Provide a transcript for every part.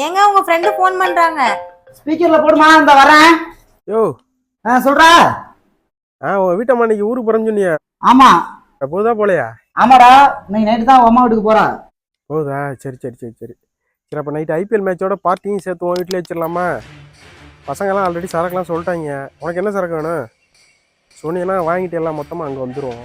ஏங்க உங்க friend phone பண்றாங்க. ஸ்பீக்கர்ல போடுமா, இந்த வரேன். யோ சொல்றா. உன் வீட்டம்மா இன்னைக்கு ஊருக்கு போறேன்னு சொன்னியா? ஆமா. போதா போலையா? ஆமாடா, இன்னைக்கு நைட்டு தான் அம்மா வீட்டுக்கு போறா. போதா? சரி சரி சரி சரி சரி. அப்போ நைட்டு ஐபிஎல் மேட்சோட பார்ட்டியும் சேர்த்து உன் வீட்டிலே வச்சிடலாமா? பசங்கள்லாம் ஆல்ரெடி சரக்குலாம் சொல்லிட்டாங்க. உனக்கு என்ன சரக்கு வேணும் சொன்னீங்கன்னா வாங்கிட்டு எல்லாம் மொத்தமாக அங்கே வந்துடுவோம்.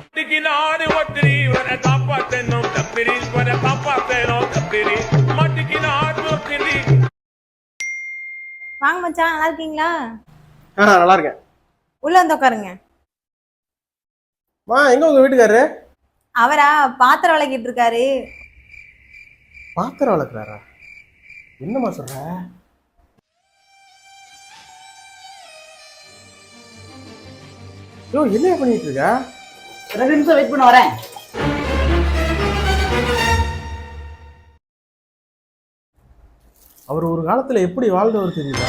வாங்க மச்சான், நல்லா இருக்கீங்களா? நல்லா இருக்கேன். உள்ள வந்து உட்காருங்க. எங்க உங்க வீட்டுக்காரரு? அவரா பாத்திரம் விளக்கிட்டு இருக்காரு. பாத்திரம் வளர்க்குறாரா? என்னம்மா சொல்ற? யோ என்ன பண்ணிட்டு இருக்க? 2 நிமிஷம் வெயிட் பண்ண வரேன். அவர் ஒரு காலத்துல எப்படி வாழ்ந்தவர் தெரியுதா?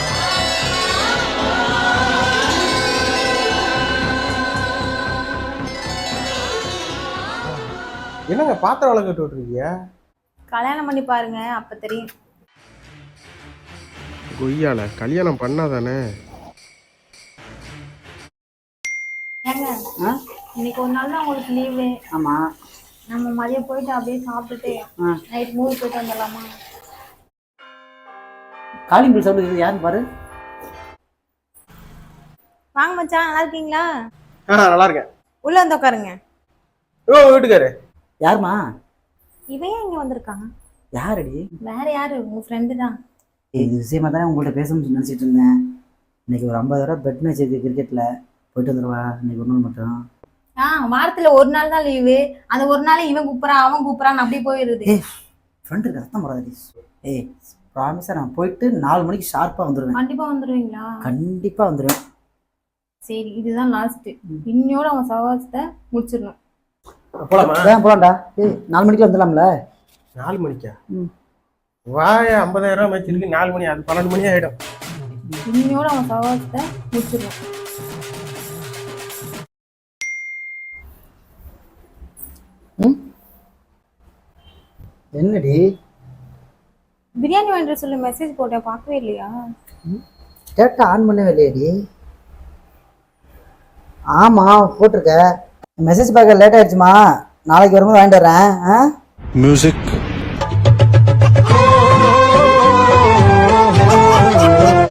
என்னங்க பாத்திரம் வளர்க்கட்டு விட்டுருக்கீங்க? கல்யாணம் பண்ணி பாருங்க, அப்ப தெரியும். கொய்யால கல்யாணம் பண்ணாதானே? ஏங்க இன்னைக்கு ஒரு நாள் தான் உங்களுக்கு லீவு. ஆமா. நம்ம மதியம் போயிட்டு அப்படியே சாப்பிட்டுட்டு நைட் மூவி போயிட்டு வந்துடலாமா? காலிங் பில் சவுண்ட் யாருன்னு பாரு. வாங்க மச்சான், நல்லா இருக்கீங்களா? நல்லா இருக்கேன். உள்ள வந்து உட்காருங்க. யோ வீட்டுக்காரு. யாருமா? இவன் ஏன் இங்க வந்திருக்காங்க? யாரடி? வேற யாரு, உங்க ஃப்ரெண்டு தான். இது விஷயமா தானே உங்கள்கிட்ட பேசணும்னு நினச்சிட்டு இருந்தேன். இன்னைக்கு ஒரு 50 ரூபா பெட் மேட்ச் இருக்கு கிரிக்கெட்ல, போயிட்டு வந்துடுவா இன்னைக்கு ஒரு நாள் மட்டும். வாரத்துல ஒரு நாள் தான் லீவு. அந்த ஒரு நாள் இவன் கூப்பிட்றான் அவன் கூப்பிட்றான் அப்படி போயிருது. ஃப்ரெண்டுக்கு ரத்தம் வராது. ப்ராமிஸா நான் போயிட்டு 4 மணிக்கு ஷார்ப்பா வந்துடுவேன். கண்டிப்பா வந்துருவீங்களா? கண்டிப்பா வந்துடுவேன். சரி, இதுதான் லாஸ்ட். இன்னையோட அவன் சவாசத்தை முடிச்சிடணும். போலாம்டா. 4 மணிக்கு வந்துடலாம்ல? 4 மணிக்கா? வாய 50,000 ரூபாய் மேட்ச் இருக்கு. 4 மணி, அது 12 மணி ஆயிடும். இன்னையோட அவன் சவாசத்தை முடிச்சிடணும். என்னடி? பிரியாணி வாங்கிட்டு சொல்லி மெசேஜ் போட்டேன், பார்க்கவே இல்லையா? டேட்டா ஆன் பண்ணவே இல்லையடி. ஆமா போட்டிருக்க. மெசேஜ் பார்க்க லேட் ஆயிடுச்சுமா, நாளைக்கு வரும்போது வாங்கிட்டு வரேன். மியூசிக்